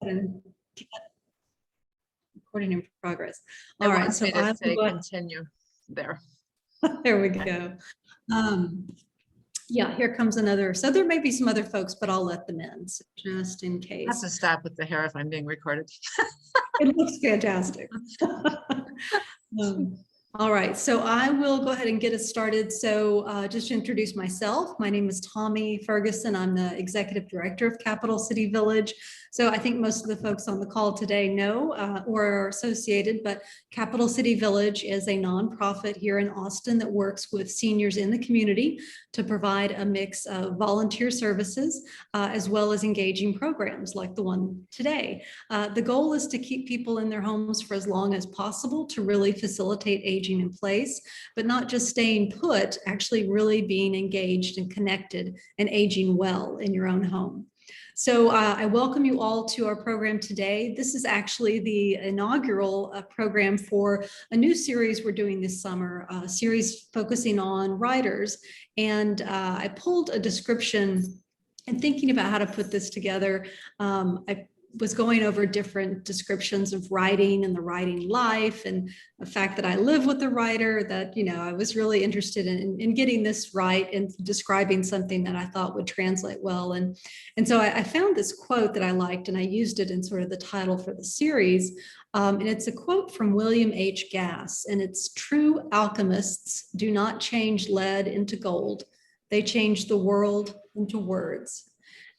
and recording in progress. All right, so I say continue there. There we go. Yeah, here comes another. So there may be some other folks, but I'll let them in, so just in case. I have to stop with the hair if I'm being recorded. It looks fantastic. All right, so I will go ahead and get us started. So just to introduce myself, my name is Tommy Ferguson. I'm the Executive Director of Capital City Village. So I think most of the folks on the call today know or are associated, but Capital City Village is a nonprofit here in Austin that works with seniors in the community to provide a mix of volunteer services as well as engaging programs like the one today. The goal is to keep people in their homes for as long as possible to really facilitate aging in place, but not just staying put, actually really being engaged and connected and aging well in your own home. So I welcome you all to our program today. This is actually the inaugural program for a new series we're doing this summer, a series focusing on writers. And I pulled a description and thinking about how to put this together. I was going over different descriptions of writing and the writing life, and the fact that I live with a writer, that, you know, I was really interested in getting this right and describing something that I thought would translate well. And so I found this quote that I liked, and I used it in sort of the title for the series. And it's a quote from William H. Gass, and it's, "True alchemists do not change lead into gold. They change the world into words."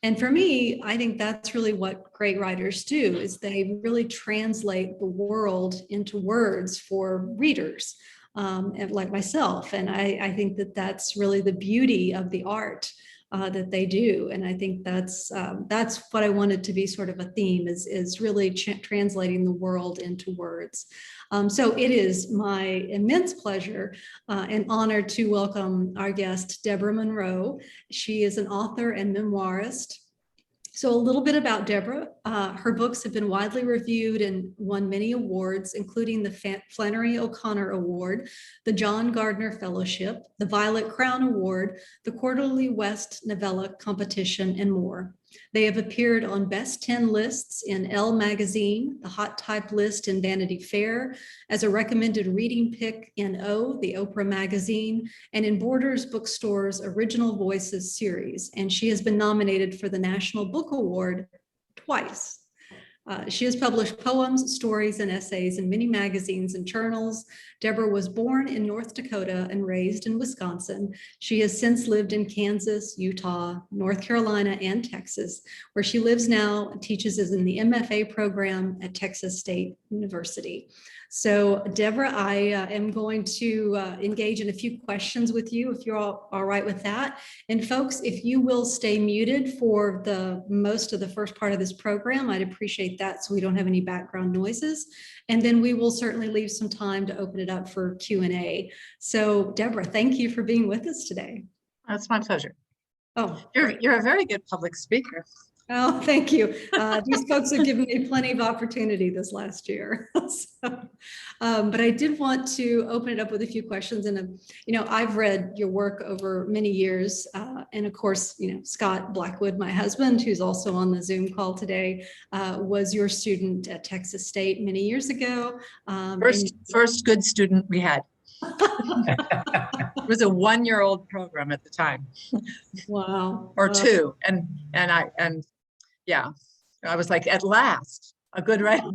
And for me, I think that's really what great writers do, is they really translate the world into words for readers, and like myself. And I think that that's really the beauty of the art that they do. And I think that's what I wanted to be sort of a theme, is really translating the world into words. So it is my immense pleasure and honor to welcome our guest, Debra Monroe. She is an author and memoirist. So a little bit about Debra. Her books have been widely reviewed and won many awards, including the Flannery O'Connor Award, the John Gardner Fellowship, the Violet Crown Award, the Quarterly West Novella Competition, and more. They have appeared on Best 10 lists in Elle magazine, the Hot Type list in Vanity Fair, as a recommended reading pick in O, the Oprah magazine, and in Borders Bookstore's Original Voices series. And she has been nominated for the National Book Award twice. She has published poems, stories, and essays in many magazines and journals. Debra was born in North Dakota and raised in Wisconsin. She has since lived in Kansas, Utah, North Carolina, and Texas, where she lives now and teaches in the MFA program at Texas State University. So Debra, I am going to engage in a few questions with you, if you're all right with that. And folks, if you will stay muted for the most of the first part of this program, I'd appreciate that, so we don't have any background noises. And then we will certainly leave some time to open it up for Q&A. So Debra, thank you for being with us today. That's my pleasure. Oh, you're a very good public speaker. Oh, thank you. These folks have given me plenty of opportunity this last year. But I did want to open it up with a few questions. And, you know, I've read your work over many years. And of course, you know, Scott Blackwood, my husband, who's also on the Zoom call today, was your student at Texas State many years ago. First good student we had. It was a one-year-old program at the time. Wow. Or two. And yeah, I was like, at last, a good writer.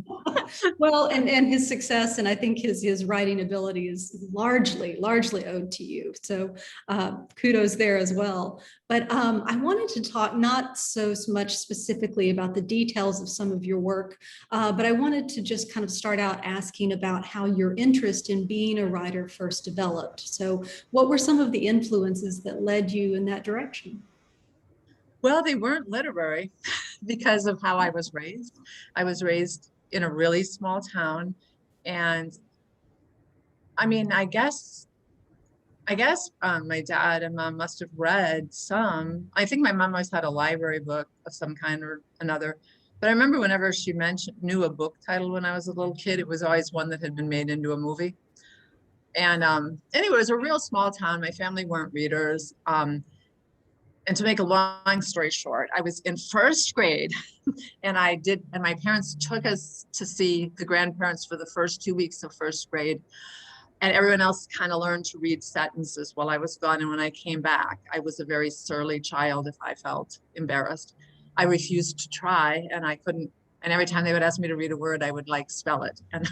Well, and his success, and I think his writing ability is largely owed to you. So kudos there as well. But I wanted to talk not so much specifically about the details of some of your work, but I wanted to just kind of start out asking about how your interest in being a writer first developed. So what were some of the influences that led you in that direction? Well, they weren't literary because of how I was raised. I was raised in a really small town. And I mean, I guess my dad and mom must have read some. I think my mom always had a library book of some kind or another. But I remember whenever she knew a book title when I was a little kid, it was always one that had been made into a movie. And anyway, it was a real small town. My family weren't readers. And to make a long story short, I was in first grade and my parents took us to see the grandparents for the first 2 weeks of first grade. And everyone else kind of learned to read sentences while I was gone. And when I came back, I was a very surly child. If I felt embarrassed, I refused to try, and I couldn't. And every time they would ask me to read a word, I would like spell it. And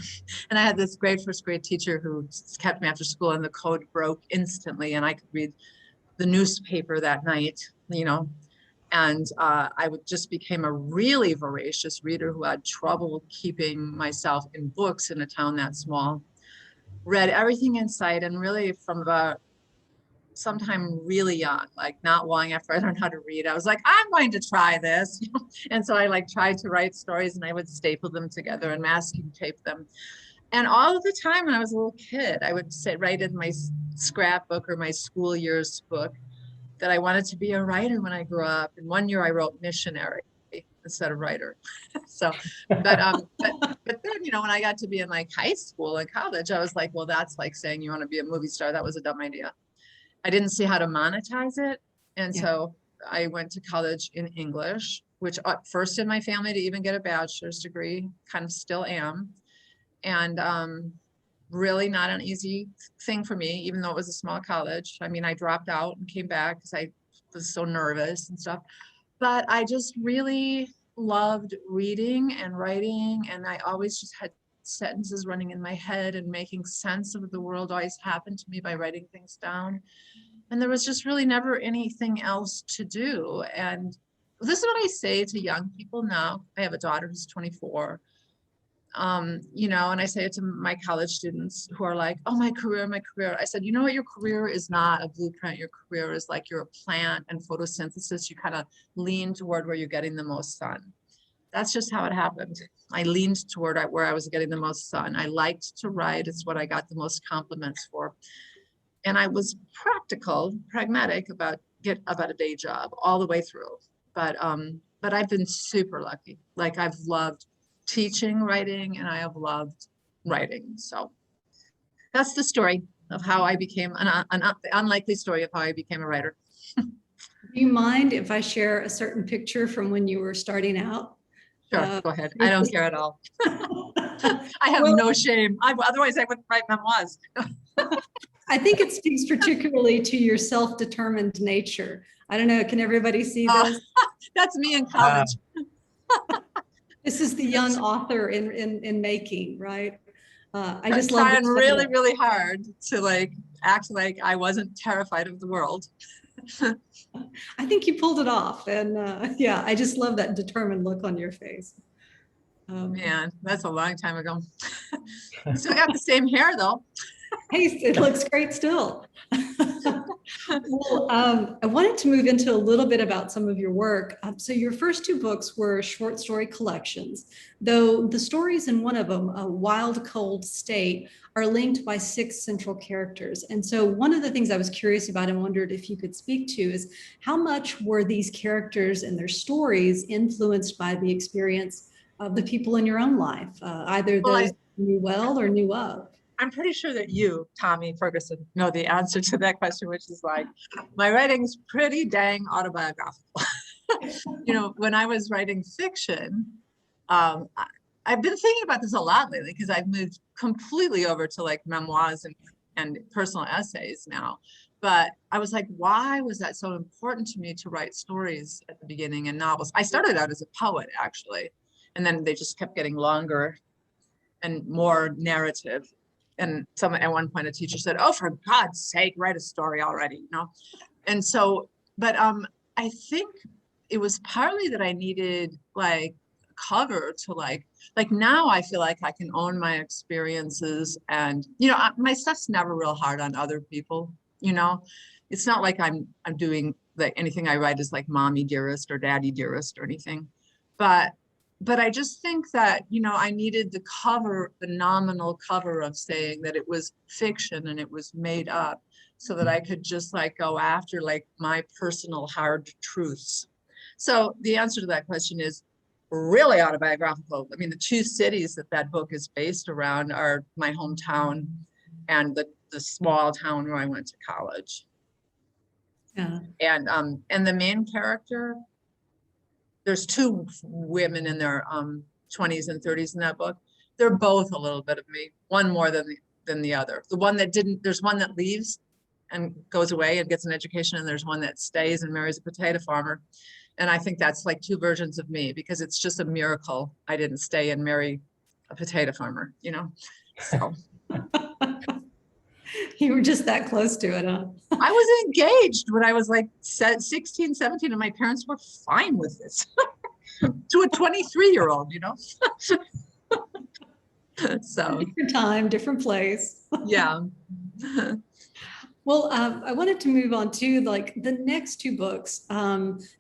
I had this great first grade teacher who kept me after school, and the code broke instantly, and I could read the newspaper that night, and I just became a really voracious reader who had trouble keeping myself in books in a town that small. Read everything in sight, and really from about sometime really young, like not long after I learned how to read, I was like, I'm going to try this. And so I like tried to write stories, and I would staple them together and masking tape them. And all of the time when I was a little kid, I would write in my scrapbook or my school years book that I wanted to be a writer when I grew up. And one year I wrote missionary instead of writer. So, but then, when I got to be in like high school and college, I was like, well, that's like saying you want to be a movie star. That was a dumb idea. I didn't see how to monetize it. And so I went to college in English, which first in my family to even get a bachelor's degree, kind of still am. And really not an easy thing for me, even though it was a small college. I mean, I dropped out and came back because I was so nervous and stuff. But I just really loved reading and writing. And I always just had sentences running in my head, and making sense of the world always happened to me by writing things down. And there was just really never anything else to do. And this is what I say to young people now. I have a daughter who's 24. And I say it to my college students who are like, oh, my career. I said, you know what? Your career is not a blueprint. Your career is like you're a plant, and photosynthesis, you kind of lean toward where you're getting the most sun. That's just how it happened. I leaned toward where I was getting the most sun. I liked to write. It's what I got the most compliments for. And I was pragmatic about a day job all the way through. But I've been super lucky. Like, I've loved teaching writing, and I have loved writing. So that's the story of how I became the unlikely story of how I became a writer. Do you mind if I share a certain picture from when you were starting out? Sure, go ahead. I don't care at all. I have no shame. Otherwise I wouldn't write memoirs. I think it speaks particularly to your self-determined nature. I don't know, can everybody see this? That's me in college. This is the young author in making, right? I just love trying really, really hard to like act like I wasn't terrified of the world. I think you pulled it off, and I just love that determined look on your face. Man, that's a long time ago. Still got the same hair though. Hey, it looks great still. Well, I wanted to move into a little bit about some of your work. So your first two books were short story collections, though the stories in one of them, A Wild Cold State, are linked by 6 central characters. And so one of the things I was curious about and wondered if you could speak to is how much were these characters and their stories influenced by the experience of the people in your own life, either those you knew well or knew of? I'm pretty sure that you, Tommy Ferguson, know the answer to that question, which is like, my writing's pretty dang autobiographical. When I was writing fiction, I've been thinking about this a lot lately because I've moved completely over to like memoirs and personal essays now. But I was like, why was that so important to me to write stories at the beginning and novels? I started out as a poet, actually, and then they just kept getting longer and more narrative. And at one point, a teacher said, oh, for God's sake, write a story already, And so, but I think it was partly that I needed like cover to like now I feel like I can own my experiences, and, my stuff's never real hard on other people, It's not like I'm doing like anything I write is like mommy dearest or daddy dearest or anything. But I just think that, I needed the nominal cover of saying that it was fiction and it was made up, so that I could just like go after like my personal hard truths. So the answer to that question is really autobiographical. I mean, the 2 cities that book is based around are my hometown and the small town where I went to college. Yeah. And the main character, there's two women in their 20s and 30s in that book. They're both a little bit of me, one more than the other. The one that didn't, there's one that leaves and goes away and gets an education, and there's one that stays and marries a potato farmer. And I think that's like two versions of me, because it's just a miracle I didn't stay and marry a potato farmer, you know? So You were just that close to it, huh? I was engaged when I was like 16, 17, and my parents were fine with this. To a 23-year-old, you know? So Different time, different place. yeah. Well, I wanted to move on to like the next two books,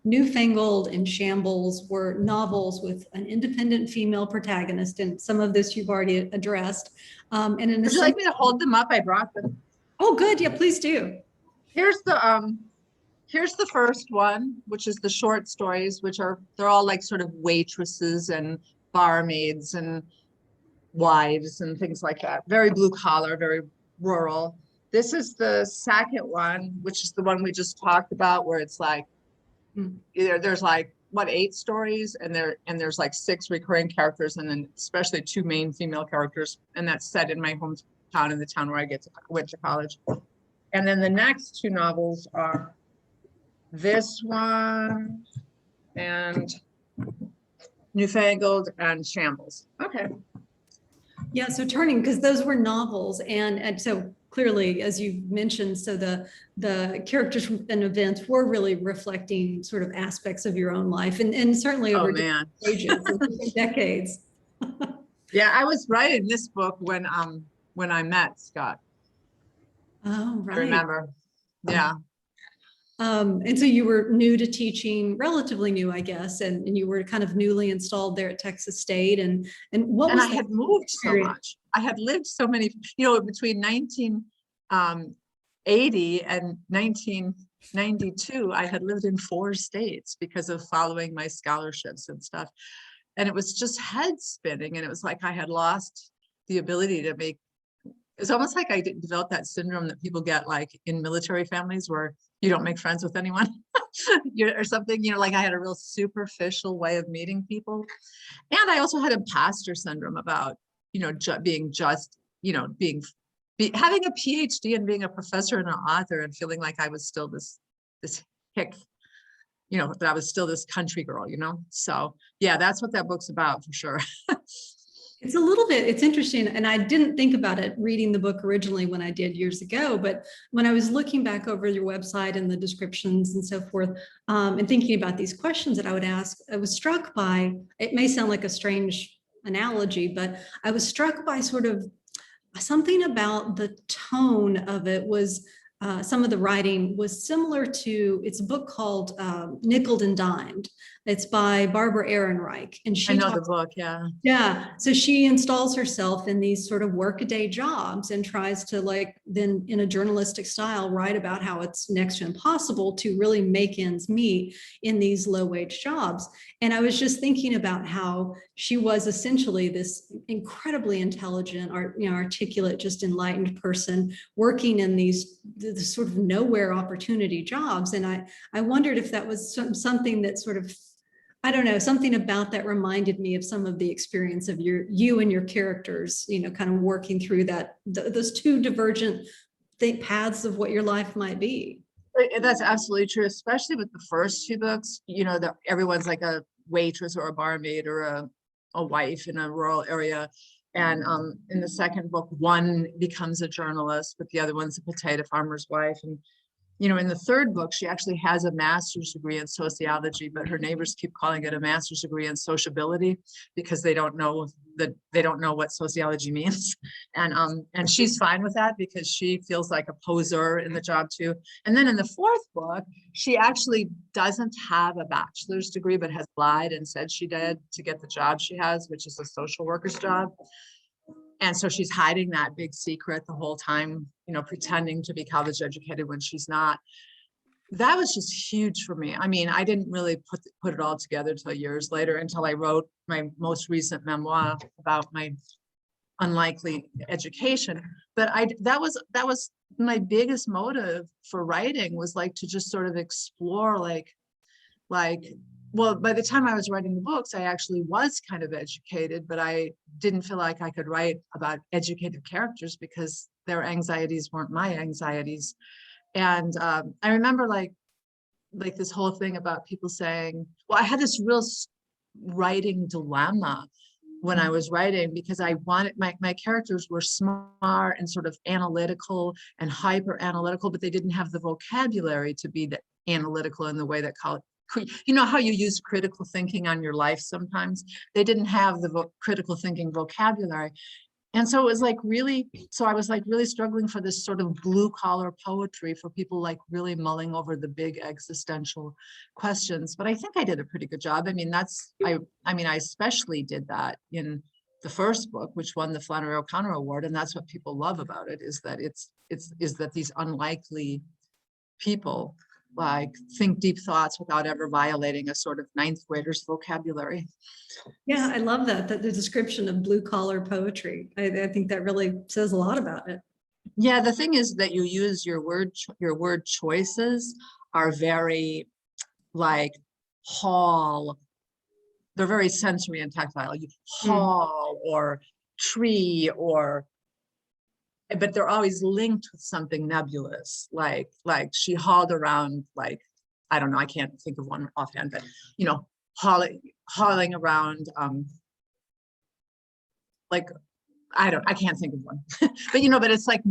Newfangled and Shambles, were novels with an independent female protagonist, and some of this you've already addressed. And in Would you like me to hold them up? I brought them. Oh, good. Yeah, please do. Here's the first one, which is the short stories, which they're all like sort of waitresses and barmaids and wives and things like that. Very blue collar, very rural. This is the second one, which is the one we just talked about, where it's like there's like 8 stories, and there's like 6 recurring characters, and then especially 2 main female characters, and that's set in my hometown, in the town where I went to college. And then the next 2 novels are this one and Newfangled and Shambles. Okay. Yeah, so turning, because those were novels, and so clearly, as you mentioned, so the characters and events were really reflecting sort of aspects of your own life, and certainly over ages, decades. Yeah, I was writing this book when I met Scott. Oh, right. I remember. Yeah. And so you were new to teaching, relatively new, I guess, and you were kind of newly installed there at Texas State. And what was I had moved so much. I had lived so many, between 1980 and 1992, I had lived in 4 states because of following my scholarships and stuff. And it was just head spinning. And it was like I had lost the ability to make, it's almost like I developed that syndrome that people get like in military families where you don't make friends with anyone or something, like I had a real superficial way of meeting people. And I also had imposter syndrome about, having a PhD and being a professor and an author and feeling like I was still this hick, that I was still this country girl, So yeah, that's what that book's about for sure. It's a little bit, it's interesting. And I didn't think about it reading the book originally when I did years ago, but when I was looking back over your website and the descriptions and so forth, and thinking about these questions that I would ask, I was struck by, it may sound like a strange analogy, but I was struck by sort of something about the tone of it was, some of the writing was similar to, it's a book called Nickeled and Dimed. It's by Barbara Ehrenreich. And I know the book, yeah. Yeah. So she installs herself in these sort of workaday jobs and tries to then in a journalistic style, write about how it's next to impossible to really make ends meet in these low wage jobs. And I was just thinking about how she was essentially this incredibly intelligent, articulate, just enlightened person working in these sort of nowhere opportunity jobs. And I wondered if that was something that sort of, I don't know, something about that reminded me of some of the experience of you and your characters, kind of working through those 2 divergent paths of what your life might be. That's absolutely true, especially with the first 2 books, everyone's like a waitress or a barmaid or a wife in a rural area. And in the second book, one becomes a journalist, but the other one's a potato farmer's wife. And in the third book, she actually has a master's degree in sociology, but her neighbors keep calling it a master's degree in sociability because they don't know what sociology means. And she's fine with that because she feels like a poser in the job too. And then in the fourth book, she actually doesn't have a bachelor's degree, but has lied and said she did to get the job she has, which is a social worker's job. And so she's hiding that big secret the whole time, pretending to be college educated when she's not. That was just huge for me. I mean, I didn't really put it all together till years later, until I wrote my most recent memoir about my unlikely education. But that was my biggest motive for writing, was like to just sort of explore like, well, by the time I was writing the books, I actually was kind of educated, but I didn't feel like I could write about educated characters because their anxieties weren't my anxieties. And I remember like this whole thing about people saying, well, I had this real writing dilemma when I was writing, because I wanted my characters were smart and sort of analytical and hyper analytical, but they didn't have the vocabulary to be the analytical in the way that you know how you use critical thinking on your life sometimes? They didn't have the critical thinking vocabulary. And so it was like really, so I was like really struggling for this sort of blue collar poetry for people like really mulling over the big existential questions. But I think I did a pretty good job. I mean, I especially did that in the first book, which won the Flannery O'Connor Award. And that's what people love about it, is that is that these unlikely people like think deep thoughts without ever violating a sort of ninth grader's vocabulary. Yeah, I love that the description of blue collar poetry. I think that really says a lot about it. Yeah, the thing is that you use your word choices are very like hall. They're very sensory and tactile. Hall or tree but they're always linked with something nebulous. Like she hauled around, like, I don't know, I can't think of one offhand, but you know, hauling around like I can't think of one. But you know, but it's like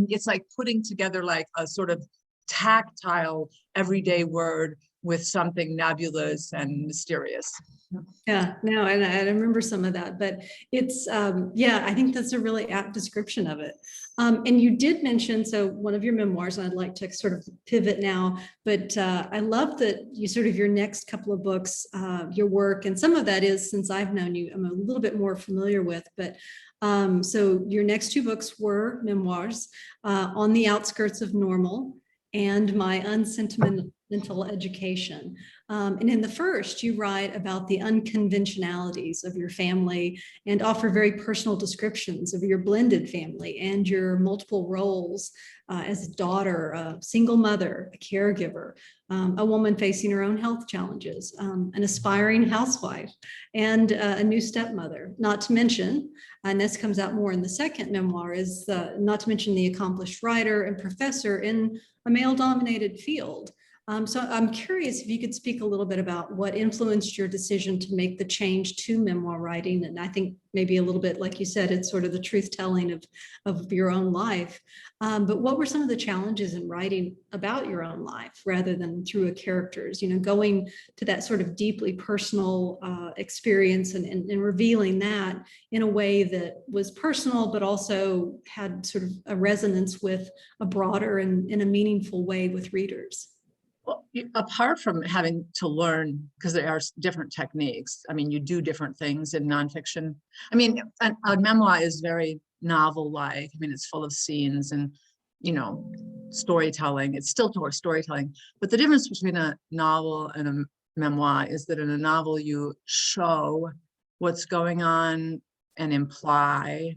putting together like a sort of tactile everyday word with something nebulous and mysterious. Yeah, no, and I remember some of that, but it's, yeah, I think that's a really apt description of it. And you did mention, so one of your memoirs, and I'd like to sort of pivot now, but I love that you sort of your next couple of books, your work, and some of that is, since I've known you, I'm a little bit more familiar with, but so your next two books were memoirs, On the Outskirts of Normal and My Unsentimental Education. And in the first, you write about the unconventionalities of your family and offer very personal descriptions of your blended family and your multiple roles as a daughter, a single mother, a caregiver, a woman facing her own health challenges, an aspiring housewife, and a new stepmother. Not to mention, and this comes out more in the second memoir, is not to mention the accomplished writer and professor in a male-dominated field. So I'm curious if you could speak a little bit about what influenced your decision to make the change to memoir writing. And I think maybe a little bit, like you said, it's sort of the truth telling of your own life. But what were some of the challenges in writing about your own life rather than through a character's, you know, going to that sort of deeply personal experience and revealing that in a way that was personal, but also had sort of a resonance with a broader and in a meaningful way with readers? Well, apart from having to learn, because there are different techniques, I mean, you do different things in nonfiction. I mean, a memoir is very novel-like. I mean, it's full of scenes and, you know, storytelling. It's still storytelling. But the difference between a novel and a memoir is that in a novel, you show what's going on and imply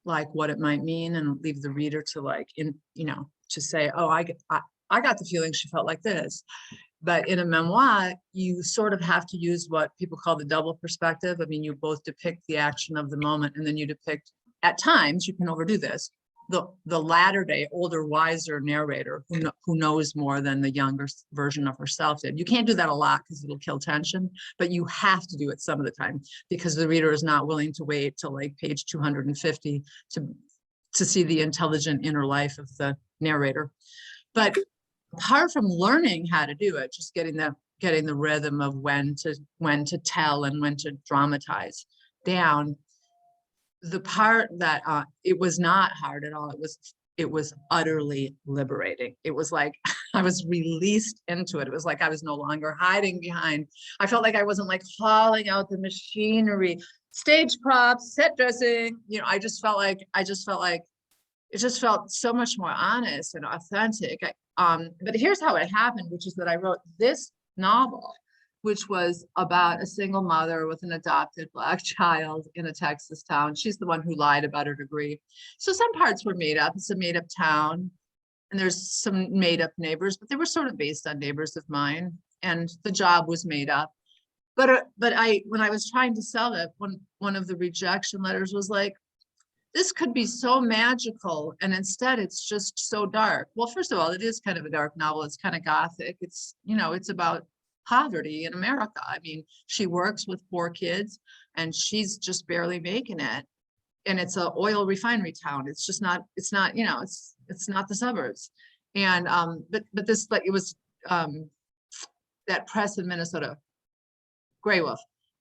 like what it might mean and leave the reader to like, to say, oh, I got the feeling she felt like this. But in a memoir, you sort of have to use what people call the double perspective. I mean, you both depict the action of the moment, and then you depict, at times, you can overdo this, the latter day, older, wiser narrator who knows more than the younger version of herself did. You can't do that a lot because it'll kill tension, but you have to do it some of the time because the reader is not willing to wait till like page 250 to see the intelligent inner life of the narrator. But apart from learning how to do it, just getting the rhythm of when to tell and when to dramatize down, the part that it was not hard at all. It was utterly liberating. It was like I was released into it. It was like I was no longer hiding behind. I felt like I wasn't like hauling out the machinery, stage props, set dressing. You know, I just felt like it just felt so much more honest and authentic. But here's how it happened, which is that I wrote this novel which was about a single mother with an adopted Black child in a Texas town. She's the one who lied about her degree. So some parts were made up. It's a made up town. And there's some made up neighbors, but they were sort of based on neighbors of mine. And the job was made up. But when I was trying to sell it, one of the rejection letters was like, this could be so magical, and instead it's just so dark. Well, first of all, it is kind of a dark novel. It's kind of gothic. It's, it's about poverty in America. I mean, she works with 4 kids and she's just barely making it. And it's a oil refinery town. It's just not, it's not the suburbs. And but this, like, it was that press in Minnesota, the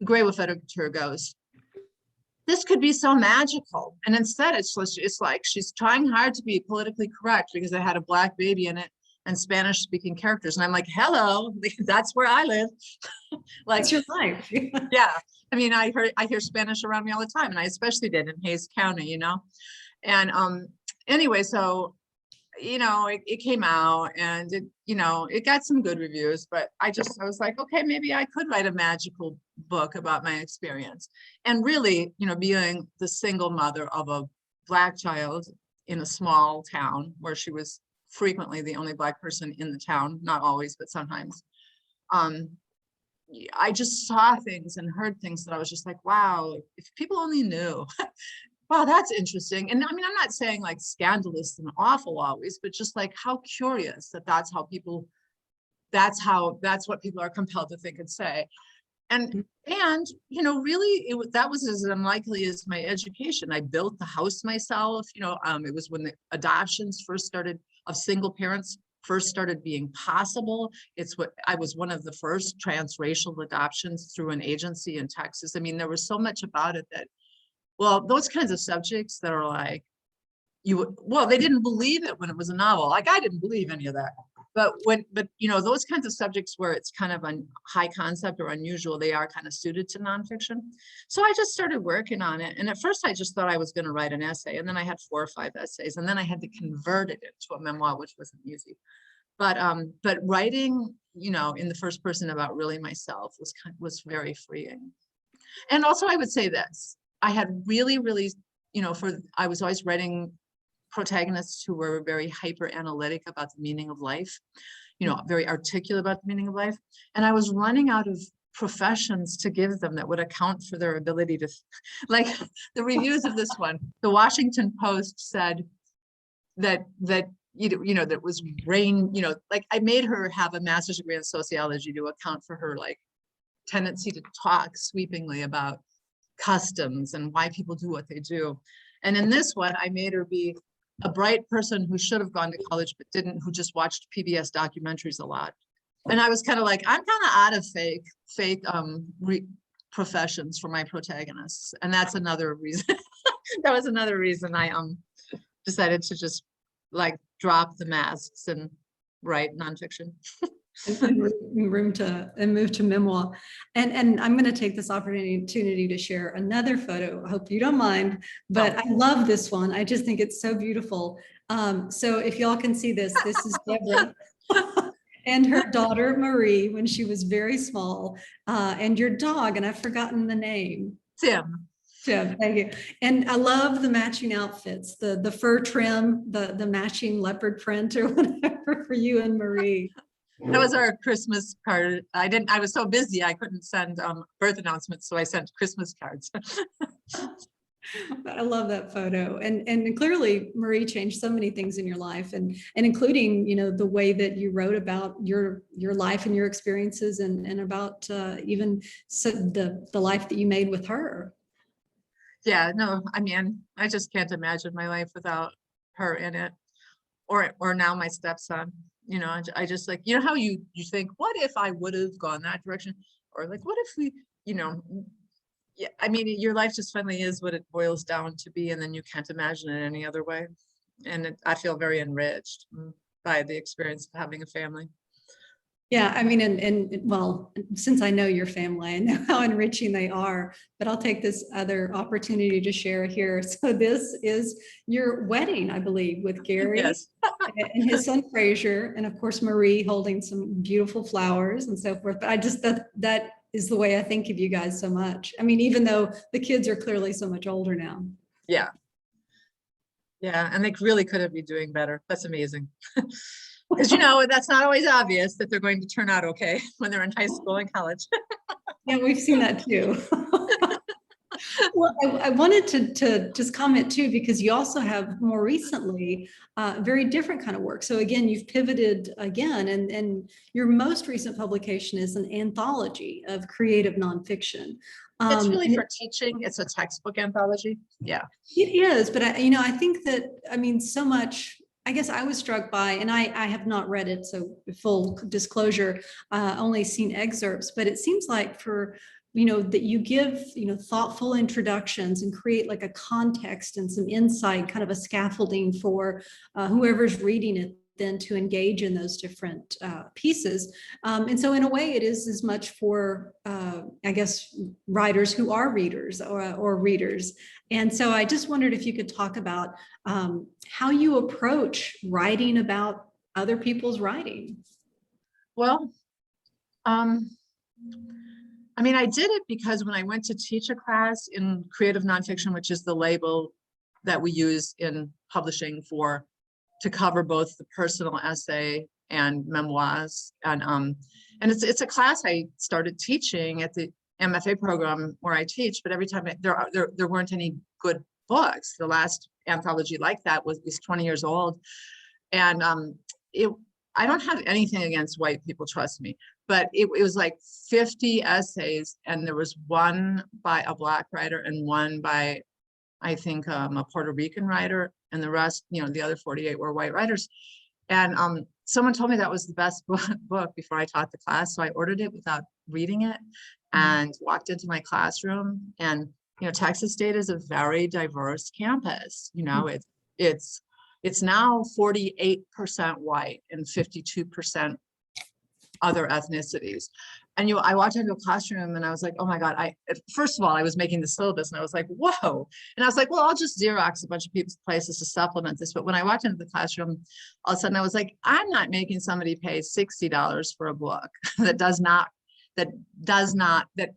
Grey Wolf editor goes, this could be so magical. And instead it's like she's trying hard to be politically correct because it had a Black baby in it and Spanish speaking characters. And I'm like, hello, that's where I live. Like, That's your life. yeah. I mean, I hear Spanish around me all the time, and I especially did in Hayes County, And anyway, so it came out, and it got some good reviews, but I was like, okay, maybe I could write a magical book about my experience. And really, being the single mother of a Black child in a small town where she was frequently the only Black person in the town, not always, but sometimes. I just saw things and heard things that I was just like, wow, if people only knew. Wow, that's interesting. And I mean, I'm not saying like scandalous and awful always, but just like how curious that's what people are compelled to think and say. And really that was as unlikely as my education. I built the house myself. It was when the adoptions of single parents first started being possible. I was one of the first transracial adoptions through an agency in Texas. I mean, there was so much about it that, well, those kinds of subjects that are like, they didn't believe it when it was a novel. Like, I didn't believe any of that. But those kinds of subjects where it's kind of a high concept or unusual, they are kind of suited to nonfiction. So I just started working on it. And at first I just thought I was going to write an essay, and then I had 4 or 5 essays, and then I had to convert it into a memoir, which wasn't easy. But writing, in the first person about really myself was very freeing. And also I would say this, I had really, really, I was always writing protagonists who were very hyper analytic about the meaning of life, very articulate about the meaning of life. And I was running out of professions to give them that would account for their ability to, like the reviews of this one, the Washington Post said that was brain, like I made her have a master's degree in sociology to account for her like tendency to talk sweepingly about customs and why people do what they do. And in this one, I made her be a bright person who should have gone to college but didn't, who just watched PBS documentaries a lot. And I was kind of like, I'm kind of out of fake professions for my protagonists. And that's another reason. That was another reason I decided to just like drop the masks and write nonfiction. and move to memoir. And I'm going to take this opportunity to share another photo. I hope you don't mind, but I love this one. I just think it's so beautiful. So if y'all can see this is Debra and her daughter Marie when she was very small, and your dog, and I've forgotten the name. Tim, thank you. And I love the matching outfits, the fur trim, the matching leopard print or whatever for you and Marie. That was our Christmas card. I was so busy, I couldn't send birth announcements, so I sent Christmas cards. I love that photo. And clearly Marie changed so many things in your life, and including, the way that you wrote about your life and your experiences, and about even the life that you made with her. Yeah, no, I mean, I just can't imagine my life without her in it, or now my stepson. I just like, how you think, what if I would have gone that direction? Or like, what if we, yeah, I mean, your life just finally is what it boils down to be, and then you can't imagine it any other way. And I feel very enriched by the experience of having a family. Yeah, I mean, and well, since I know your family, I know how enriching they are, but I'll take this other opportunity to share here. So this is your wedding, I believe, with Gary Yes. and his son Fraser, and of course Marie holding some beautiful flowers and so forth. But I just that is the way I think of you guys so much. I mean, even though the kids are clearly so much older now. Yeah. Yeah. And they really couldn't be doing better. That's amazing. Because, that's not always obvious that they're going to turn out okay when they're in high school and college. Yeah, we've seen that too. Well, I wanted to just comment too, because you also have more recently very different kind of work. So again, you've pivoted again, and your most recent publication is an anthology of creative nonfiction. It's really And for teaching. It's a textbook anthology. Yeah. it is, but I think that, I mean, so much, I guess I was struck by, and I have not read it, so full disclosure, only seen excerpts, but it seems like that you give, thoughtful introductions and create like a context and some insight, kind of a scaffolding for whoever's reading it then to engage in those different pieces. And so in a way, it is as much for, I guess, writers who are readers or readers. And so I just wondered if you could talk about how you approach writing about other people's writing. Well, I mean, I did it because when I went to teach a class in creative nonfiction, which is the label that we use in publishing to cover both the personal essay and memoirs. And it's a class I started teaching at the MFA program where I teach, but every time there weren't any good books. The last anthology like that was 20 years old. And I don't have anything against white people, trust me, but it was like 50 essays, and there was one by a Black writer and one by, I think, a Puerto Rican writer, and the rest, the other 48 were white writers. And someone told me that was the best book before I taught the class, so I ordered it without reading it and walked into my classroom. And Texas State is a very diverse campus. It's now 48% white and 52% other ethnicities. And I walked into a classroom and I was like, oh my God, first of all, I was making the syllabus and I was like, whoa. And I was like, well, I'll just Xerox a bunch of people's places to supplement this. But when I walked into the classroom, all of a sudden I was like, I'm not making somebody pay $60 for a book that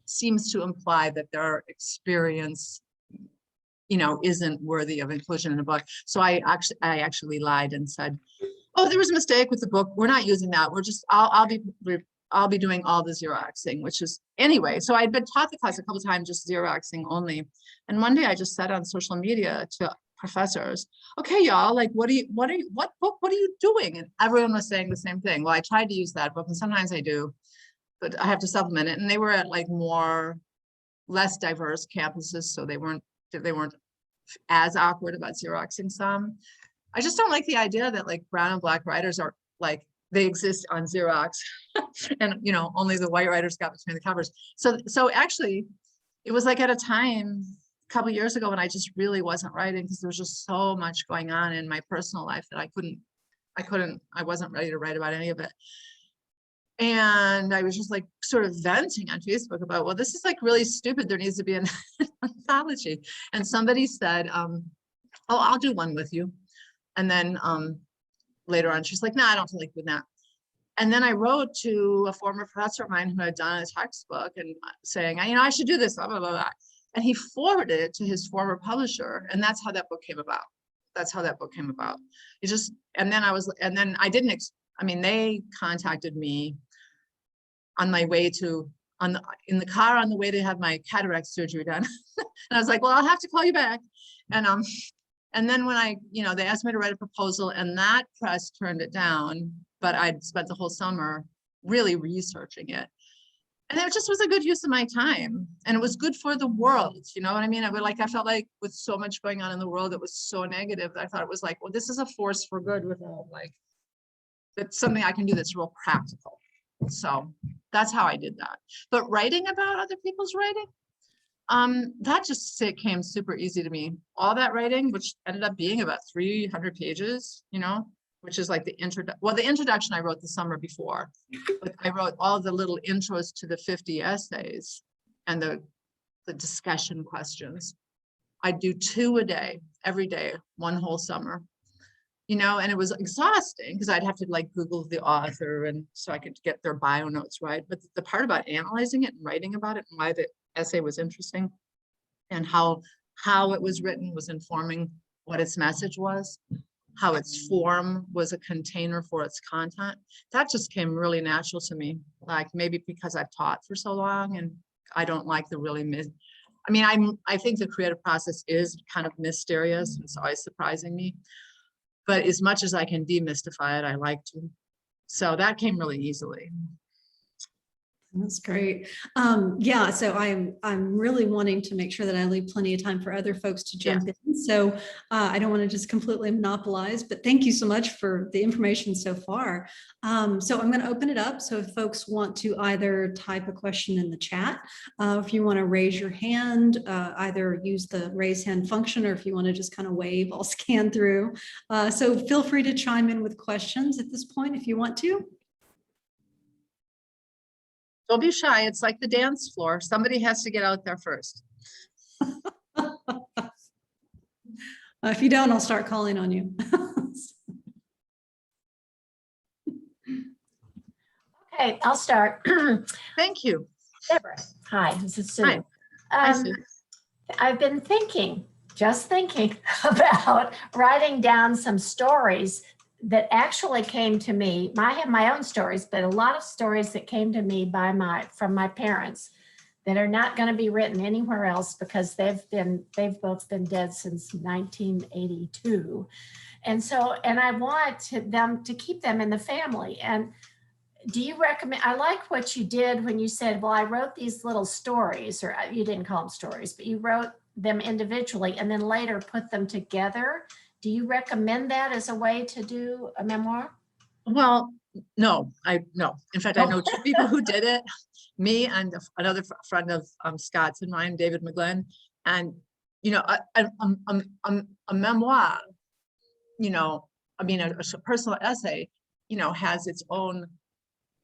seems to imply that their experience isn't worthy of inclusion in a book. So I actually lied and said, oh, there was a mistake with the book. We're not using that. I'll be doing all the Xeroxing, which is anyway. So I'd been taught the class a couple of times, just Xeroxing only. And one day I just said on social media to professors, okay, y'all, like, what book, what are you doing? And everyone was saying the same thing. Well, I tried to use that book, and sometimes I do, but I have to supplement it. And they were at like less diverse campuses, so they weren't as awkward about Xeroxing some. I just don't like the idea that like brown and Black writers are like, they exist on Xerox and only the white writers got between the covers. So actually it was like at a time a couple of years ago when I just really wasn't writing because there was just so much going on in my personal life that I wasn't ready to write about any of it. And I was just like sort of venting on Facebook about, well, this is like really stupid. There needs to be an anthology. And somebody said, oh, I'll do one with you. And then later on, she's like, no, I don't feel like doing that. And then I wrote to a former professor of mine who had done a textbook and saying, I should do this, blah, blah, blah, blah. And he forwarded it to his former publisher. And that's how that book came about. They contacted me on my way in the car on the way to have my cataract surgery done. And I was like, well, I'll have to call you back. And then when they asked me to write a proposal, and that press turned it down, but I'd spent the whole summer really researching it. And it just was a good use of my time. And it was good for the world. You know what I mean? I felt like with so much going on in the world that was so negative, I thought it was like, well, this is a force for good without that's something I can do that's real practical. So that's how I did that. But writing about other people's writing, that just came super easy to me. All that writing, which ended up being about 300 pages, which is like the introduction I wrote the summer before, but I wrote all the little intros to the 50 essays and the discussion questions. I do 2 a day, every day, one whole summer, you know, and it was exhausting because I'd have to like Google the author and so I could get their bio notes right. But the part about analyzing it and writing about it and why the essay was interesting and how it was written was informing what its message was, how its form was a container for its content. That just came really natural to me, like maybe because I've taught for so long and I don't like the really I think the creative process is kind of mysterious and it's always surprising me, but as much as I can demystify it, I like to. So that came really easily. That's great. Yeah, so I'm really wanting to make sure that I leave plenty of time for other folks to jump in. So I don't want to just completely monopolize, but thank you so much for the information so far. So I'm going to open it up. So if folks want to either type a question in the chat, if you want to raise your hand, either use the raise hand function, or if you want to just kind of wave, I'll scan through. So feel free to chime in with questions at this point if you want to. Don't be shy. It's like the dance floor. Somebody has to get out there first. If you don't, I'll start calling on you. Okay, I'll start. Thank you. Debra. Hi, this is Sue. Hi. Hi, Sue. I've been just thinking about writing down some stories that actually came to me. I have my own stories, but a lot of stories that came to me from my parents that are not going to be written anywhere else because they've both been dead since 1982. And I want them to keep them in the family. And do you recommend, I like what you did when you said, well, I wrote these little stories, or you didn't call them stories, but you wrote them individually and then later put them together. Do you recommend that as a way to do a memoir? Well, no. In fact, I know 2 people who did it, me and another friend of Scott's and mine, David McGlynn. And, you know, a memoir, you know, I mean, a personal essay, you know, has its own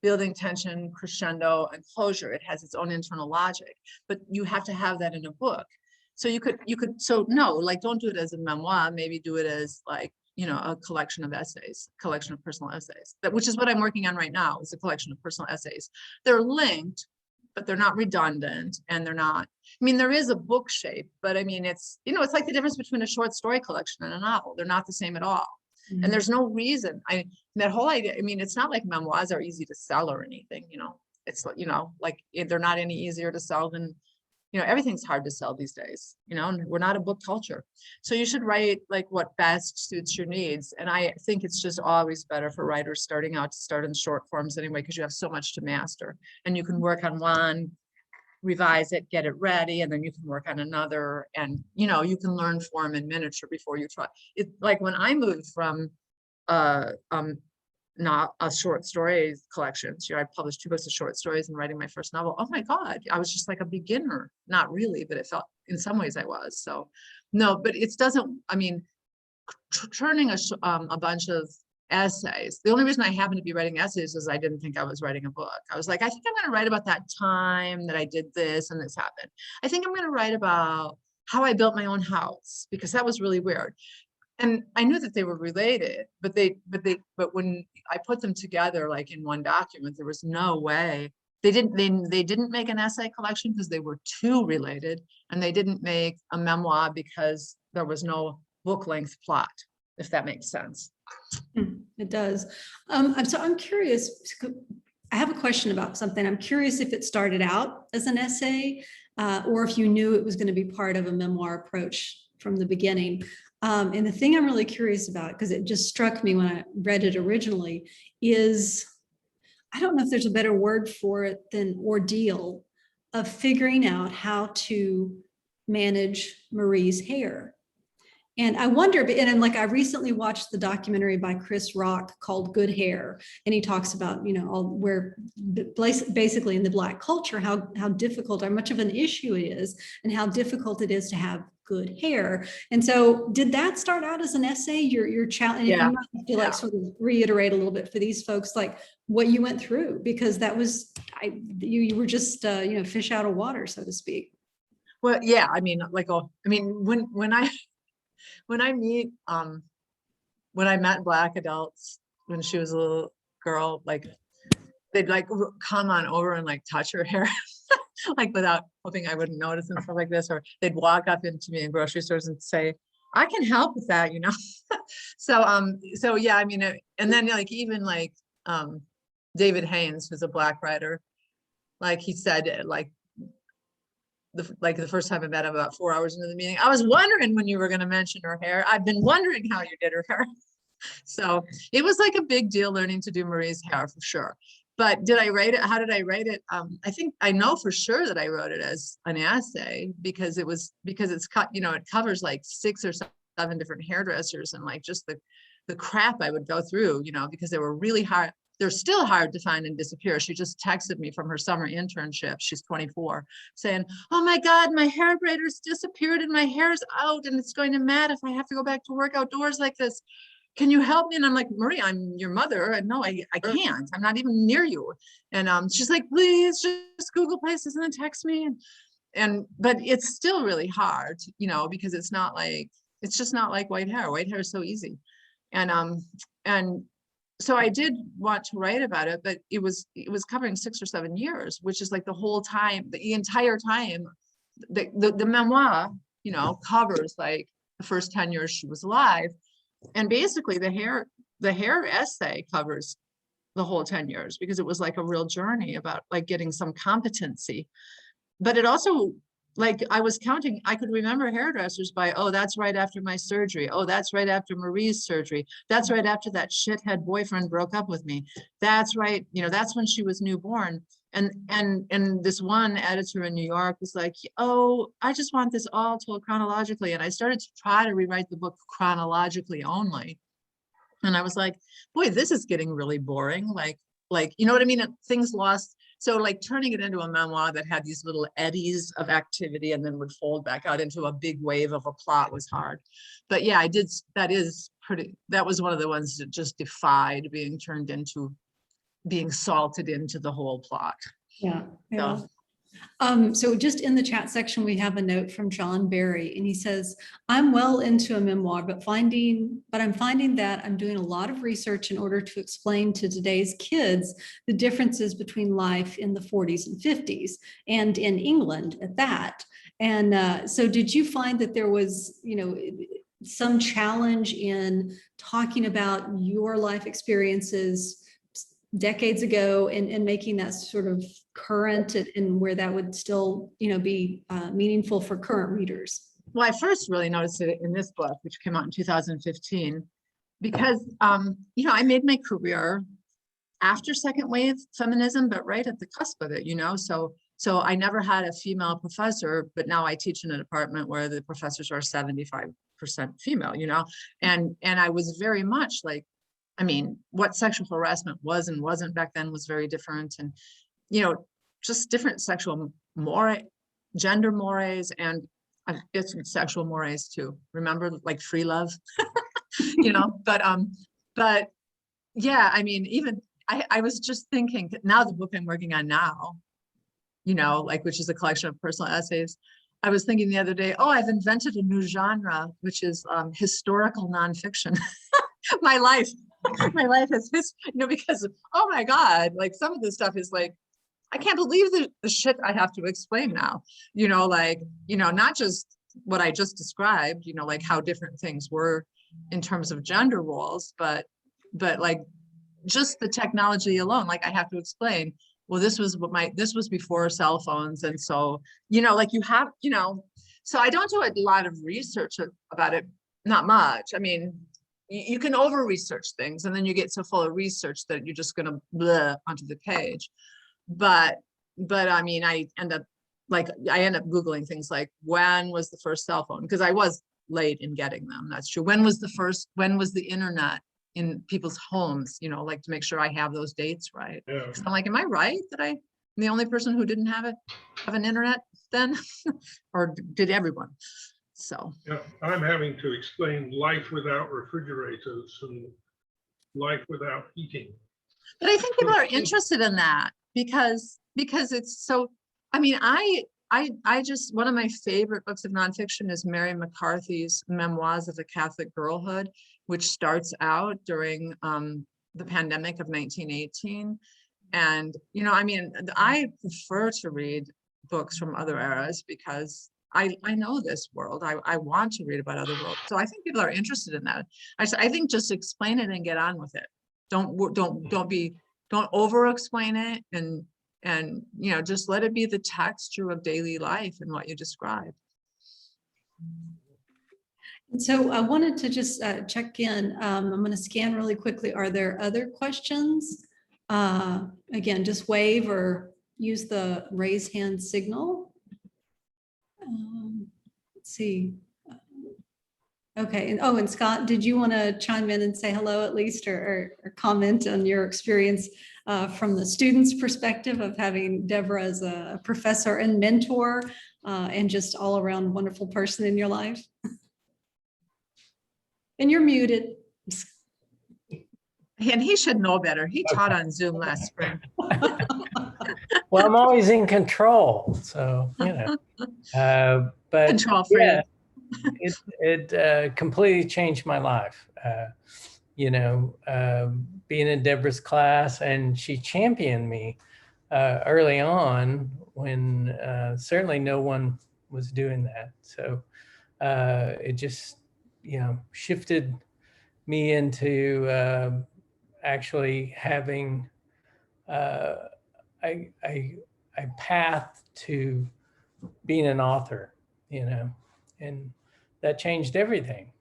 building tension, crescendo, and closure. It has its own internal logic, but you have to have that in a book. So like, don't do it as a memoir, maybe do it as like, you know, a collection of essays, collection of personal essays, which is what I'm working on right now, is a collection of personal essays. They're linked, but they're not redundant, and they're not, I mean, there is a book shape, but I mean, it's, you know, it's like the difference between a short story collection and a novel. They're not the same at all. Mm-hmm. And there's no reason, that whole idea, I mean, it's not like memoirs are easy to sell or anything, you know, it's, you know, like they're not any easier to sell than, you know, everything's hard to sell these days, you know, and we're not a book culture. So you should write like what best suits your needs. And I think it's just always better for writers starting out to start in short forms anyway, because you have so much to master and you can work on one, revise it, get it ready, and then you can work on another. And, you know, you can learn form and miniature before you try it. Like when I moved from not a short stories collections. You know, I published 2 books of short stories and writing my first novel. Oh my God, I was just like a beginner. Not really, but it felt in some ways I was. So no, but it doesn't, I mean, turning a bunch of essays. The only reason I happened to be writing essays is I didn't think I was writing a book. I was like, I think I'm going to write about that time that I did this and this happened. I think I'm going to write about how I built my own house, because that was really weird. And I knew that they were related, but when I put them together, like in one document, there was no way they didn't make an essay collection because they were too related, and they didn't make a memoir because there was no book length plot, if that makes sense. It does. So I'm curious. I have a question about something. I'm curious if it started out as an essay, or if you knew it was going to be part of a memoir approach from the beginning. And the thing I'm really curious about, because it just struck me when I read it originally, is, I don't know if there's a better word for it than ordeal of figuring out how to manage Marie's hair. And I wonder, and like I recently watched the documentary by Chris Rock called Good Hair, and he talks about, you know, where basically in the Black culture, how difficult or much of an issue it is, and how difficult it is to have good hair. And so did that start out as an essay, your challenge? Yeah. You might have to like Yeah. sort of reiterate a little bit for these folks, like what you went through, because that was, you were just, fish out of water, so to speak. Well, yeah, I mean, like, when I meet, when I met Black adults, when she was a little girl, like, they'd like come on over and like touch her hair, like without hoping I wouldn't notice and stuff like this, or they'd walk up into me in grocery stores and say, I can help with that, so yeah, I mean, and then like, even like, David Haynes, who's a Black writer, like he said, like the first time I met him, about 4 hours into the meeting, I was wondering when you were going to mention her hair. I've been wondering how you did her hair. So it was like a big deal learning to do Marie's hair, for sure. But did I write it? How did I write it? I think I know for sure that I wrote it as an essay, because it's cut, it covers like 6 or 7 different hairdressers, and like just the crap I would go through, because they were really hard. They're still hard to find and disappear. She just texted me from her summer internship. She's 24, saying, oh my God, my hair braiders disappeared and my hair's out and it's going to mat if I have to go back to work outdoors like this. Can you help me? And I'm like, Marie, I'm your mother. And no, I can't. I'm not even near you. And she's like, please just Google places and then text me. But it's still really hard, because it's just not like white hair. White hair is so easy. And so I did want to write about it, but it was covering 6 or 7 years, which is like the whole time, the entire time. The memoir, covers like the first 10 years she was alive. And basically the hair essay covers the whole 10 years, because it was like a real journey about like getting some competency. But it also, like, I was counting, I could remember hairdressers by, oh, that's right after my surgery. Oh, that's right after Marie's surgery. That's right after that shithead boyfriend broke up with me. That's right. That's when she was newborn. And this one editor in New York was like, oh, I just want this all told chronologically. And I started to try to rewrite the book chronologically only. And I was like, boy, this is getting really boring. Like, you know what I mean? Things lost. So like turning it into a memoir that had these little eddies of activity and then would fold back out into a big wave of a plot was hard. But yeah, that was one of the ones that just defied being salted into the whole plot. Yeah. So. So just in the chat section, we have a note from John Barry, and he says, I'm well into a memoir, but I'm finding that I'm doing a lot of research in order to explain to today's kids the differences between life in the 40s and 50s and in England at that. And so did you find that there was, some challenge in talking about your life experiences decades ago and making that sort of current and where that would still, be meaningful for current readers? Well, I first really noticed it in this book, which came out in 2015, because, I made my career after second wave feminism, but right at the cusp of it, so I never had a female professor, but now I teach in a department where the professors are 75% female, and I was very much like, what sexual harassment was and wasn't back then was very different. And, just different sexual gender mores, and different sexual mores too. Remember, like free love, but yeah, even I was just thinking now the book I'm working on now, which is a collection of personal essays. I was thinking the other day, oh, I've invented a new genre, which is historical nonfiction. My life is this, because, oh my God, like some of this stuff is like, I can't believe the shit I have to explain now, not just what I just described, like how different things were in terms of gender roles, but like just the technology alone, like I have to explain, well, this was before cell phones. And so, like you have, so I don't do a lot of research about it, not much. You can over research things and then you get so full of research that you're just going to bleh onto the page. But I end up Googling things like, when was the first cell phone? Because I was late in getting them. That's true. When was the internet in people's homes, like to make sure I have those dates right. Yeah. I'm like, am I right that I'm the only person who didn't have an internet then? Or did everyone? So, Yeah, I'm having to explain life without refrigerators and life without heating. but I think people are interested in that because it's so, I mean, I just, one of my favorite books of nonfiction is Mary McCarthy's Memoirs of the Catholic Girlhood, which starts out during the pandemic of 1918. And, you know, I mean, I prefer to read books from other eras because I know this world. I want to read about other worlds. So I think people are interested in that. I think just explain it and get on with it. Don't over explain it, and you know, just let it be the texture of daily life and what you describe. And so I wanted to just check in. I'm going to scan really quickly. Are there other questions? Again, just wave or use the raise hand signal. Let's see. Okay. And oh, and Scott, did you want to chime in and say hello at least, or comment on your experience from the students' perspective of having Debra as a professor and mentor and just all around wonderful person in your life? And you're muted. And he should know better. He taught on Zoom last spring. Well, I'm always in control, so you know. But Control freak. yeah, it completely changed my life. You know, being in Debra's class, and she championed me early on when certainly no one was doing that. So it just, you know, shifted me into actually having a path to being an author, you know, and that changed everything.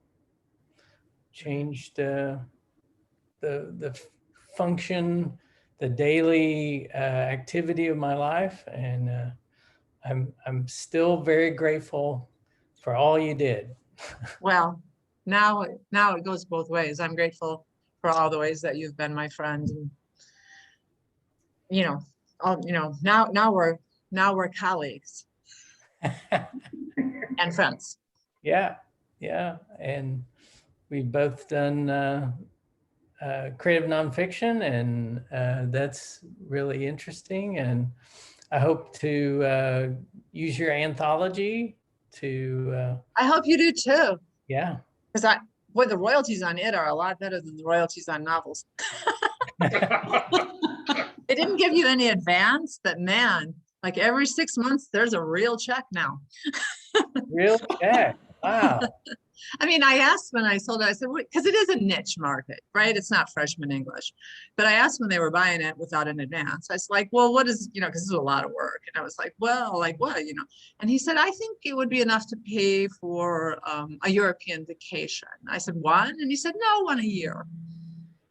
Changed the function, the daily activity of my life, and I'm still very grateful for all you did. Well, now it goes both ways. I'm grateful for all the ways that you've been my friend, and you know, now we're colleagues and friends. Yeah, and we've both done creative nonfiction, and that's really interesting. And I hope to use your anthology to. I hope you do too. Yeah. Because the royalties on it are a lot better than the royalties on novels. They didn't give you any advance, but man, like every 6 months, there's a real check now. Real check. Wow. I mean, I asked when I sold it, I said, because it is a niche market, right? It's not freshman English. But I asked when they were buying it without an advance. I was like, well, what is, you know, because this is a lot of work. And I was like, well, like what, you know? And he said, I think it would be enough to pay for a European vacation. I said, one? And he said, no, one a year.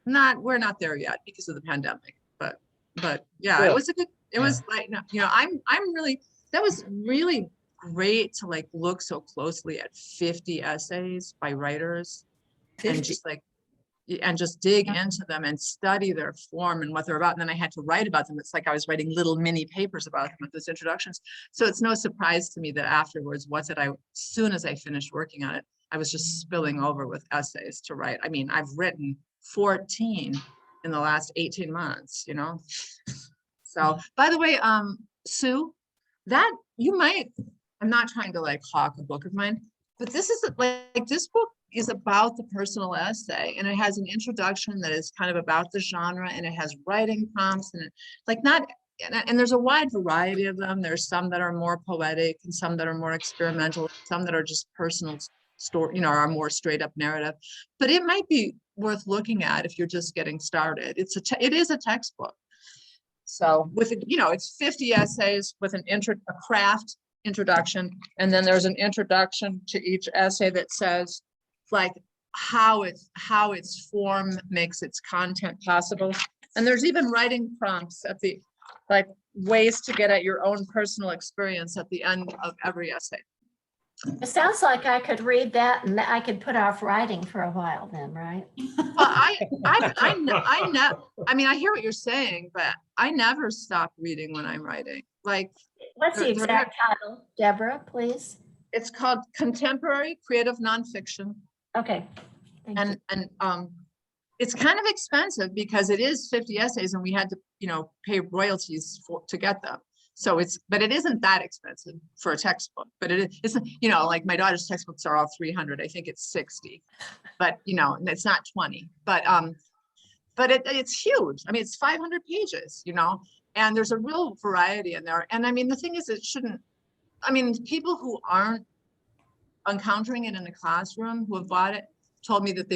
We're not there yet because of the pandemic. But yeah, it was a good, it was like, you know, that was really great to like look so closely at 50 essays by writers 50. and just dig into them and study their form and what they're about. And then I had to write about them. It's like I was writing little mini papers about them with those introductions. So it's no surprise to me that afterwards, as soon as I finished working on it, I was just spilling over with essays to write. I mean, I've written 14 in the last 18 months, you know? So by the way, Sue, that you might, I'm not trying to like hawk a book of mine, but this is like this book is about the personal essay, and it has an introduction that is kind of about the genre, and it has writing prompts, and and there's a wide variety of them. There's some that are more poetic and some that are more experimental, some that are just personal story, you know, are more straight up narrative, but it might be worth looking at if you're just getting started. It is a textbook. So with it, you know, it's 50 essays with a craft introduction, and then there's an introduction to each essay that says like how its form makes its content possible. And there's even writing prompts at the like ways to get at your own personal experience at the end of every essay. It sounds like I could read that and I could put off writing for a while then, right? Well, I mean, I hear what you're saying, but I never stop reading when I'm writing. Like, what's the exact title, Debra, please? It's called Contemporary Creative Nonfiction. Okay. Thank you. And it's kind of expensive because it is 50 essays and we had to, pay royalties to get them. So but it isn't that expensive for a textbook, but it's, like my daughter's textbooks are all 300. I think it's 60, but it's not 20, but it's huge. I mean, it's 500 pages, and there's a real variety in there. And I mean, the thing is, people who aren't encountering it in the classroom who have bought it told me that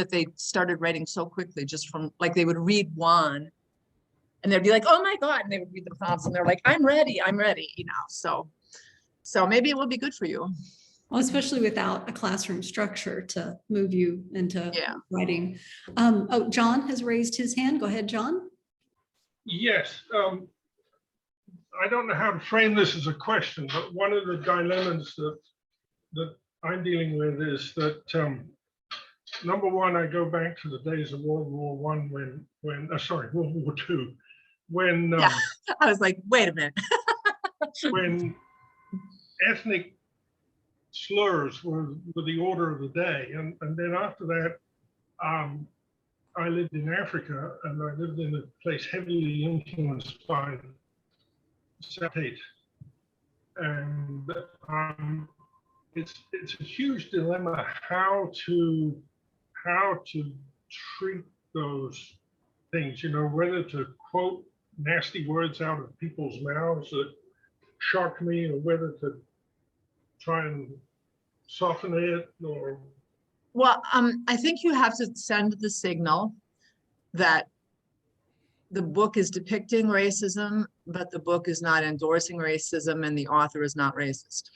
they started writing so quickly just from like they would read one and they'd be like, oh my God, and they would read the prompts and they're like, I'm ready, so maybe it will be good for you. Well, especially without a classroom structure to move you into writing. Oh, John has raised his hand. Go ahead, John. Yes. I don't know how to frame this as a question, but one of the dilemmas that I'm dealing with is that number one, I go back to the days of World War I World War II, when I was like, wait a minute. when ethnic slurs were the order of the day, and then after that, I lived in Africa, and I lived in a place heavily influenced by Southeast, and it's a huge dilemma how to treat those things, whether to quote nasty words out of people's mouths that shock me, or whether to try and soften it, or. Well, I think you have to send the signal that the book is depicting racism, but the book is not endorsing racism and the author is not racist.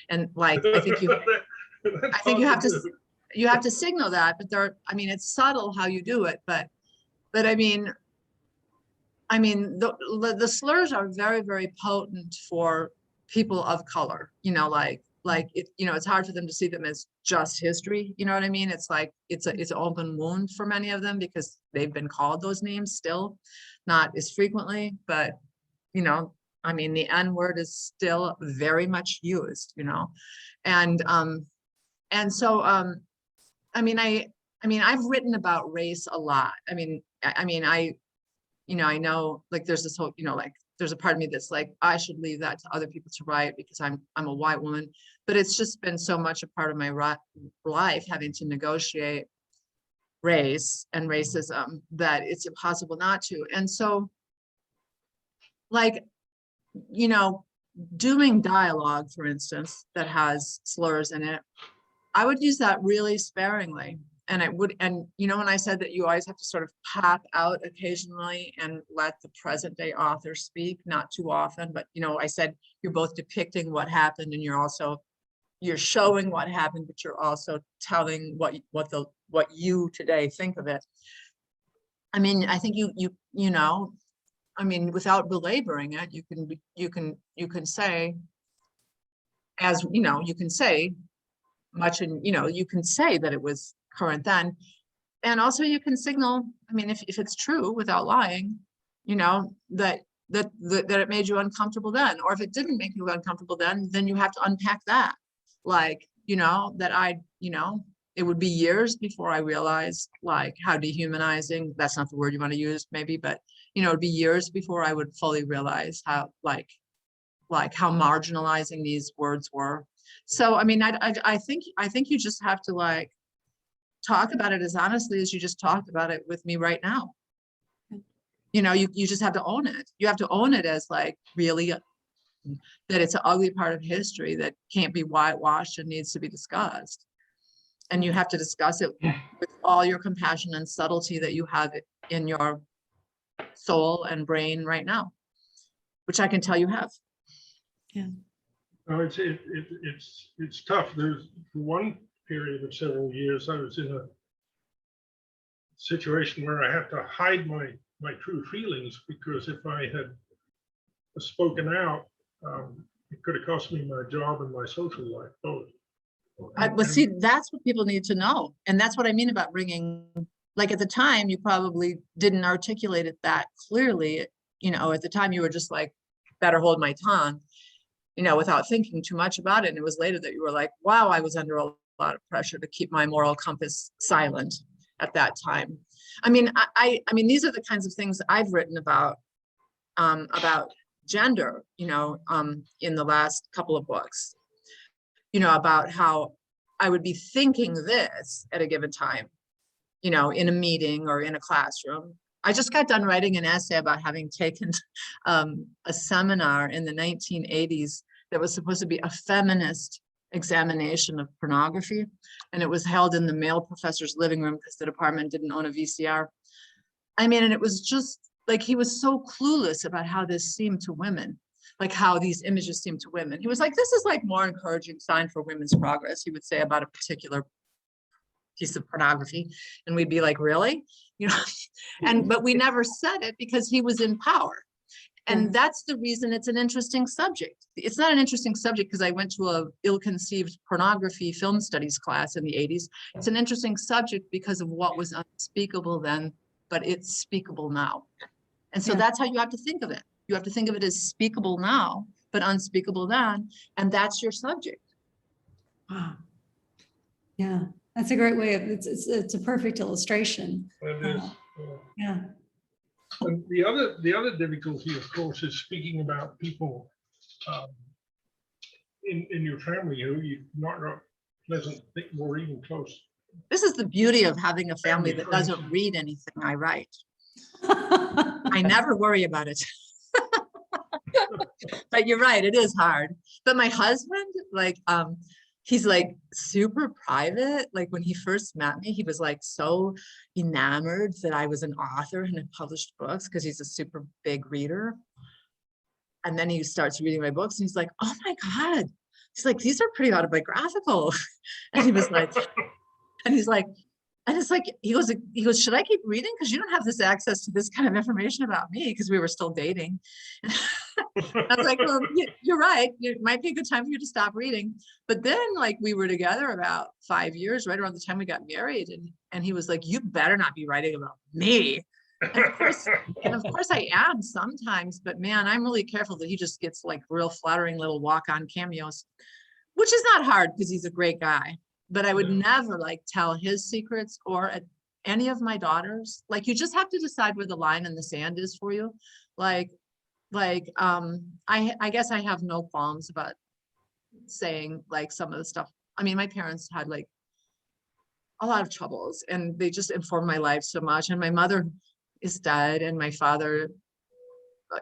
And like, I think you have to signal that, but it's subtle how you do it, but the slurs are very, very potent for people of color, it's hard for them to see them as just history. You know what I mean? It's like, it's an open wound for many of them because they've been called those names still, not as frequently, but the N word is still very much used, and so, I've written about race a lot. I know, like, there's this whole, there's a part of me that's like, I should leave that to other people to write because I'm a white woman, but it's just been so much a part of my life having to negotiate race and racism that it's impossible not to. And so, doing dialogue, for instance, that has slurs in it, I would use that really sparingly. And when I said that you always have to sort of pop out occasionally and let the present day author speak, not too often, but I said you're both depicting what happened and you're showing what happened, but you're also telling what you today think of it. I think without belaboring it, you can say, as you can say much, and you can say that it was current then, and also you can signal, if it's true without lying, that it made you uncomfortable then, or if it didn't make you uncomfortable then you have to unpack that, it would be years before I realized how dehumanizing, that's not the word you want to use maybe, but it'd be years before I would fully realize how how marginalizing these words were. So I think you just have to talk about it as honestly as you just talked about it with me right now. You just have to own it. You have to own it as really that it's an ugly part of history that can't be whitewashed and needs to be discussed. And you have to discuss it with all your compassion and subtlety that you have in your soul and brain right now, which I can tell you have. Yeah. No, it's tough. There's one period of several years I was in a situation where I had to hide my true feelings, because if I had spoken out, it could have cost me my job and my social life both. Well, see, that's what people need to know, and that's what I mean about bringing. At the time, you probably didn't articulate it that clearly. At the time, you were just better hold my tongue. without thinking too much about it. And it was later that you were like, wow, I was under a lot of pressure to keep my moral compass silent at that time. I mean, I mean, these are the kinds of things I've written about gender, in the last couple of books, about how I would be thinking this at a given time, in a meeting or in a classroom. I just got done writing an essay about having taken a seminar in the 1980s that was supposed to be a feminist examination of pornography. And it was held in the male professor's living room because the department didn't own a VCR. I mean, and it was just like, he was so clueless about how this seemed to women, like how these images seem to women. He was like, this is like more encouraging sign for women's progress, he would say about a particular piece of pornography. And we'd be like, really? But we never said it because he was in power. And that's the reason it's an interesting subject. It's not an interesting subject because I went to a ill-conceived pornography film studies class in the 80s. It's an interesting subject because of what was unspeakable then, but it's speakable now. And so that's how you have to think of it. You have to think of it as speakable now, but unspeakable then. And that's your subject. Wow. Yeah, that's a great way of, it's a perfect illustration. It is. Yeah. And the other difficulty, of course, is speaking about people in your family who you've not got pleasant or even close. This is the beauty of having a family that doesn't read anything I write. I never worry about it. But you're right, it is hard. But my husband, like, he's like super private. Like when he first met me, he was like so enamored that I was an author and had published books because he's a super big reader. And then he starts reading my books and he's like, oh my God. He's like, these are pretty autobiographical. And he was like, and he's like, and it's like, he goes, should I keep reading? Because you don't have this access to this kind of information about me, because we were still dating. I was like, well, you're right. It might be a good time for you to stop reading. But then like we were together about 5 years, right around the time we got married. And he was like, you better not be writing about me. And of course I am sometimes, but man, I'm really careful that he just gets like real flattering little walk-on cameos, which is not hard because he's a great guy. But I would never like tell his secrets or any of my daughters. Like you just have to decide where the line in the sand is for you. I guess I have no qualms about saying like some of the stuff. I mean, my parents had like a lot of troubles and they just informed my life so much. And my mother is dead and my father,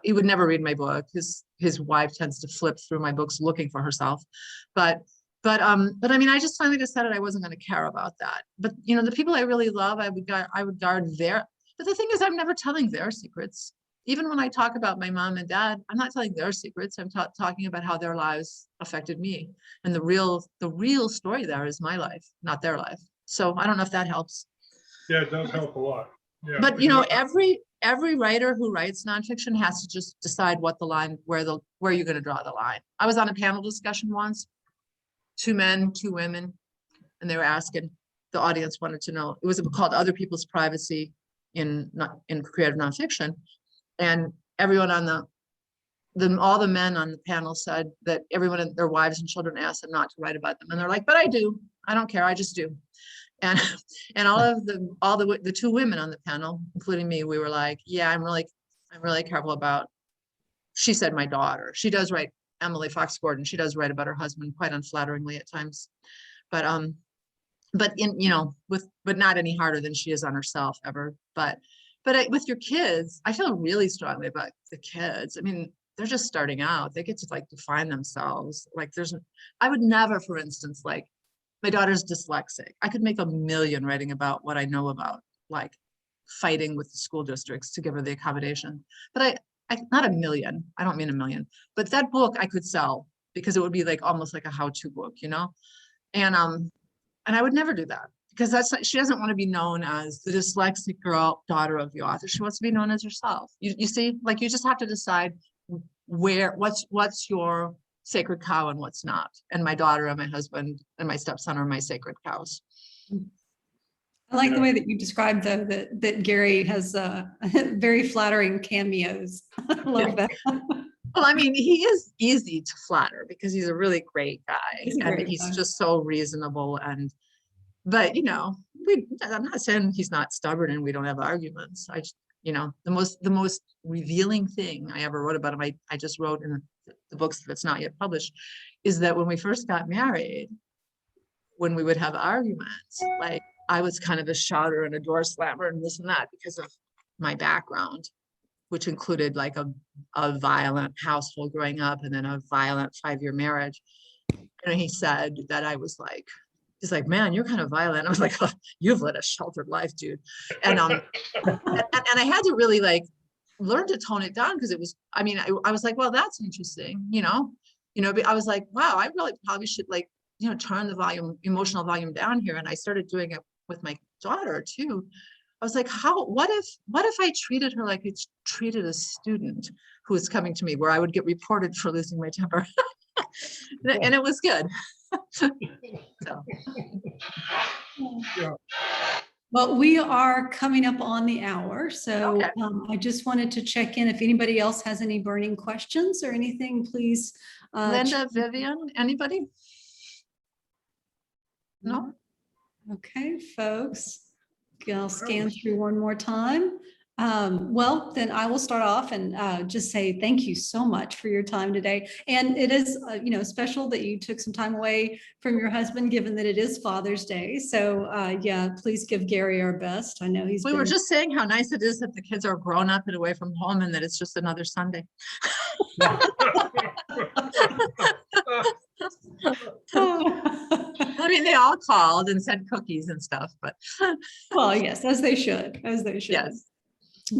he would never read my book. His wife tends to flip through my books looking for herself. But I mean, I just finally decided I wasn't going to care about that. But the people I really love, I would guard their. But the thing is, I'm never telling their secrets. Even when I talk about my mom and dad, I'm not telling their secrets. I'm talking about how their lives affected me, and the real story there is my life, not their life. So I don't know if that helps. Yeah, it does help a lot. Yeah. But every writer who writes nonfiction has to just decide what the line, where you're going to draw the line. I was on a panel discussion once. 2 men, 2 women, and they were asking, the audience wanted to know, it was called Other People's Privacy in Creative Nonfiction. And everyone on all the men on the panel said that everyone and their wives and children asked them not to write about them. And they're like, but I do, I don't care, I just do. And all the 2 women on the panel, including me, we were like, yeah, I'm really careful about, she said, my daughter, she does write, Emily Fox Gordon, she does write about her husband quite unflatteringly at times, but not any harder than she is on herself ever. But with your kids, I feel really strongly about the kids. I mean, they're just starting out. They get to like define themselves. Like I would never, for instance, like my daughter's dyslexic. I could make a million writing about what I know about like fighting with the school districts to give her the accommodation. But not a million, I don't mean a million, but that book I could sell because it would be like almost like a how-to book, and I would never do that because she doesn't want to be known as the dyslexic girl, daughter of the author. She wants to be known as herself. You see, like you just have to decide what's your sacred cow and what's not. And my daughter and my husband and my stepson are my sacred cows. I like the way that you described though that Gary has very flattering cameos. I love that. Well, I mean, he is easy to flatter because he's a really great guy, He's a and great he's guy. just so reasonable. And but I'm not saying he's not stubborn and we don't have arguments. The most revealing thing I ever wrote about him, I just wrote in the books that's not yet published, is that when we first got married, when we would have arguments, like I was kind of a shouter and a door slammer and this and that because of my background, which included like a violent household growing up and then a violent 5-year marriage. And he said that I was like, he's like, man, you're kind of violent. I was like, oh, you've led a sheltered life, dude. And and I had to really like learn to tone it down because it was, I mean, I was like, well, that's interesting, but I was like, wow, I really probably should like, turn the emotional volume down here. And I started doing it with my daughter too. I was like, what if I treated her like it's treated a student who was coming to me, where I would get reported for losing my temper. And it was good. So. Yeah. Well, we are coming up on the hour, so Okay. I just wanted to check in. If anybody else has any burning questions or anything, please. Linda, Vivian, anybody? No? Okay, folks. I'll scan through one more time. Well, then I will start off and just say thank you so much for your time today. And it is, special that you took some time away from your husband, given that it is Father's Day. So yeah, please give Gary our best. I know We were just saying how nice it is that the kids are grown up and away from home and that it's just another Sunday. I mean, they all called and sent cookies and stuff, but. Well, yes, as they should. Yes.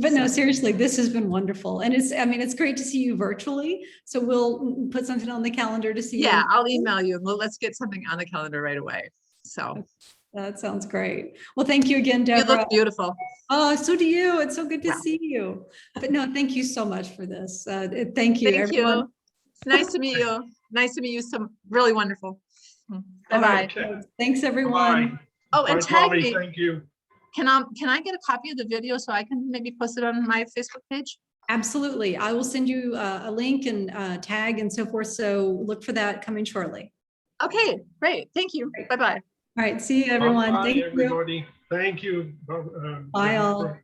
But no, seriously, this has been wonderful. And it's great to see you virtually. So we'll put something on the calendar to see you. Yeah, I'll email you. Well, let's get something on the calendar right away. So. That sounds great. Well, thank you again, Debra. You look beautiful. Oh, so do you. It's so good to Wow. see you. But no, thank you so much for this. Thank you, Thank everyone. you. It's nice to meet you. Nice to meet you. Some really wonderful. Bye-bye. Right. Thanks, everyone. Bye. Oh, and Bye, tag Tommy. me. Thank you. Can I get a copy of the video so I can maybe post it on my Facebook page? Absolutely. I will send you a link and tag and so forth. So look for that coming shortly. Okay, great. Thank you. Bye-bye. All right. See you, everyone. Bye, Thank you. everybody. Thank you. Bye, all. Debra.